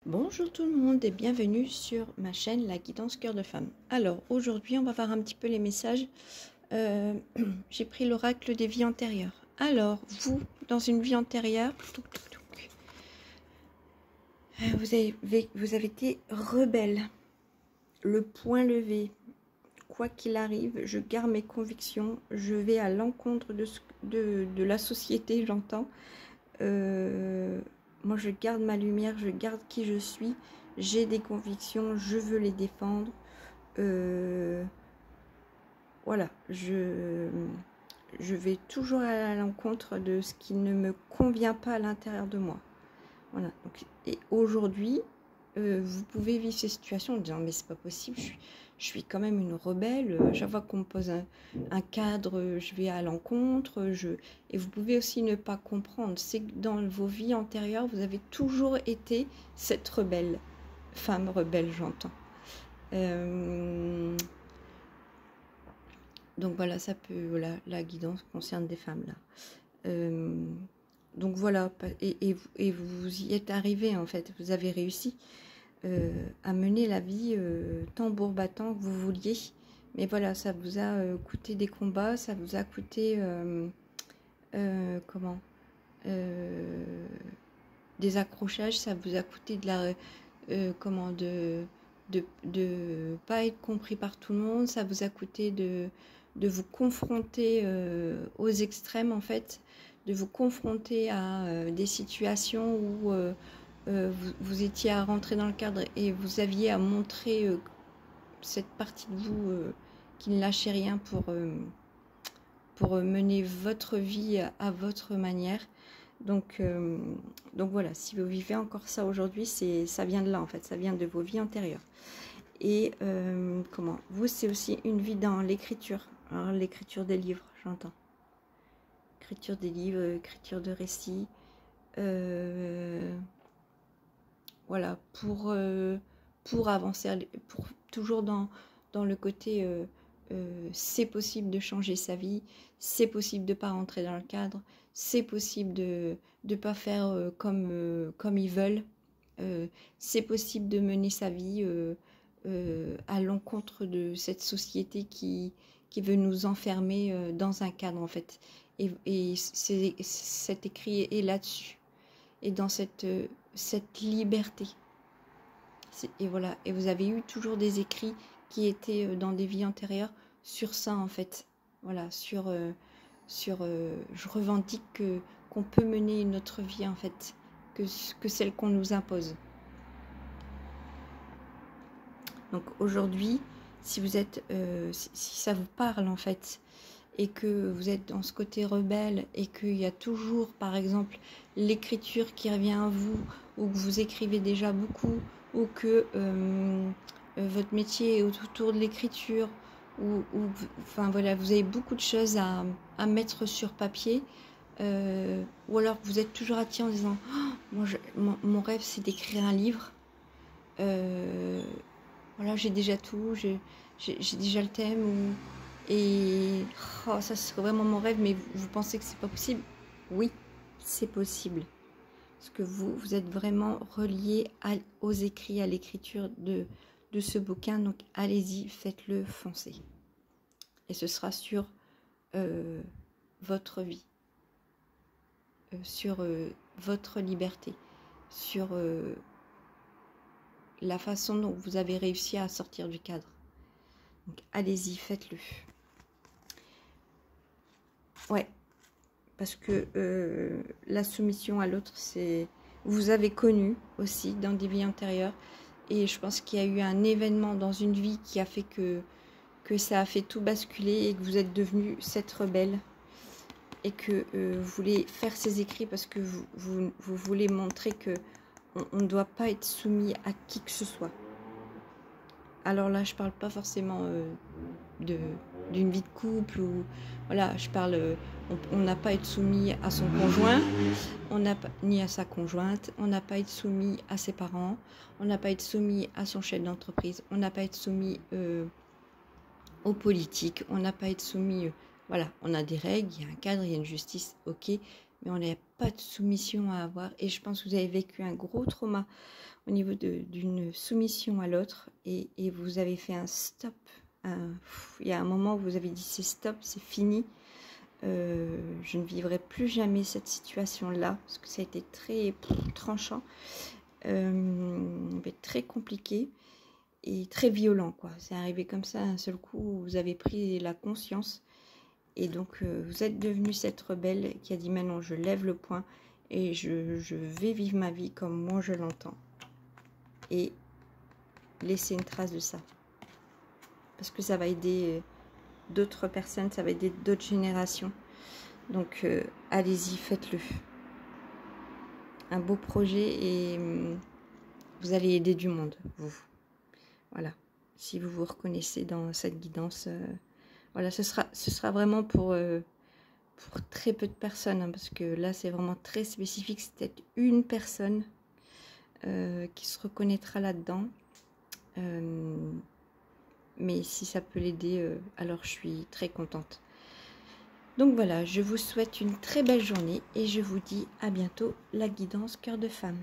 Bonjour tout le monde et bienvenue sur ma chaîne La Guidance Cœur de Femme. Alors aujourd'hui on va voir un petit peu les messages. J'ai pris l'oracle des vies antérieures. Alors vous, dans une vie antérieure, vous avez été rebelle, le poing levé. Quoi qu'il arrive, je garde mes convictions, je vais à l'encontre de la société, j'entends. Moi je garde ma lumière, je garde qui je suis, j'ai des convictions, je veux les défendre. Voilà, je vais toujours à l'encontre de ce qui ne me convient pas à l'intérieur de moi. Voilà, donc, et aujourd'hui, vous pouvez vivre ces situations en disant mais c'est pas possible, je suis quand même une rebelle, à chaque fois qu'on me pose un cadre, je vais à l'encontre, et vous pouvez aussi ne pas comprendre, c'est que dans vos vies antérieures, vous avez toujours été cette rebelle, femme rebelle j'entends. Donc voilà, ça peut, voilà, la guidance concerne des femmes là. Donc voilà, et vous y êtes arrivé en fait, vous avez réussi à mener la vie tambour battant que vous vouliez. Mais voilà, ça vous a coûté des combats, ça vous a coûté des accrochages, ça vous a coûté de la de pas être compris par tout le monde, ça vous a coûté de vous confronter aux extrêmes en fait, de vous confronter à des situations où vous étiez à rentrer dans le cadre et vous aviez à montrer cette partie de vous qui ne lâchez rien pour mener votre vie à votre manière. Donc voilà, si vous vivez encore ça aujourd'hui, ça vient de là en fait, ça vient de vos vies antérieures. Et vous, c'est aussi une vie dans l'écriture. Alors l'écriture des livres, j'entends. Écriture des livres, écriture de récits. Voilà, pour avancer, toujours dans le côté c'est possible de changer sa vie, c'est possible de ne pas rentrer dans le cadre, c'est possible de ne pas faire comme ils veulent, c'est possible de mener sa vie à l'encontre de cette société qui veut nous enfermer dans un cadre en fait. Et cet écrit est là-dessus, et dans cette liberté. Et voilà, et vous avez eu toujours des écrits qui étaient dans des vies antérieures sur ça en fait. Voilà, je revendique qu'on peut mener une autre vie en fait que celle qu'on nous impose. Donc aujourd'hui, si vous êtes, si ça vous parle en fait, et que vous êtes dans ce côté rebelle et qu'il y a toujours par exemple l'écriture qui revient à vous, ou que vous écrivez déjà beaucoup, ou que votre métier est autour de l'écriture, enfin voilà, vous avez beaucoup de choses à mettre sur papier, ou alors vous êtes toujours attiré en disant oh, mon rêve c'est d'écrire un livre, voilà, j'ai déjà tout, j'ai déjà le thème, et oh, ça serait vraiment mon rêve, mais vous pensez que c'est pas possible? Oui, c'est possible. Parce que vous êtes vraiment relié aux écrits, à l'écriture de ce bouquin. Donc allez-y, faites-le, foncez. Et ce sera sur votre vie, sur votre liberté, sur la façon dont vous avez réussi à sortir du cadre. Donc allez-y, faites-le. Ouais, parce que la soumission à l'autre, c'est... Vous avez connu aussi dans des vies antérieures, et je pense qu'il y a eu un événement dans une vie qui a fait que ça a fait tout basculer, et que vous êtes devenu cette rebelle, et que vous voulez faire ces écrits parce que vous voulez montrer que on ne doit pas être soumis à qui que ce soit. Alors là, je parle pas forcément d'une vie de couple, ou voilà, je parle, on n'a pas à être soumis à son conjoint, ni à sa conjointe, on n'a pas à être soumis à ses parents, on n'a pas à être soumis à son chef d'entreprise, on n'a pas à être soumis aux politiques, on n'a pas à être soumis, voilà, on a des règles, il y a un cadre, il y a une justice, ok, mais on n'a pas de soumission à avoir. Et je pense que vous avez vécu un gros trauma au niveau d'une soumission à l'autre, et vous avez fait un stop. Il y a un moment où vous avez dit c'est stop, c'est fini. Je ne vivrai plus jamais cette situation-là, parce que ça a été très tranchant, mais très compliqué et très violent, quoi. C'est arrivé comme ça, un seul coup, vous avez pris la conscience, et donc vous êtes devenue cette rebelle qui a dit maintenant je lève le poing et je vais vivre ma vie comme moi je l'entends, et laisser une trace de ça, parce que ça va aider d'autres personnes, ça va aider d'autres générations. Donc allez-y, faites-le. Un beau projet, et vous allez aider du monde, vous. Voilà. Si vous vous reconnaissez dans cette guidance, voilà, ce sera vraiment pour très peu de personnes, hein, parce que là, c'est vraiment très spécifique. C'est peut-être une personne qui se reconnaîtra là-dedans. Mais si ça peut l'aider, alors je suis très contente. Donc voilà, je vous souhaite une très belle journée et je vous dis à bientôt, la guidance cœur de femme.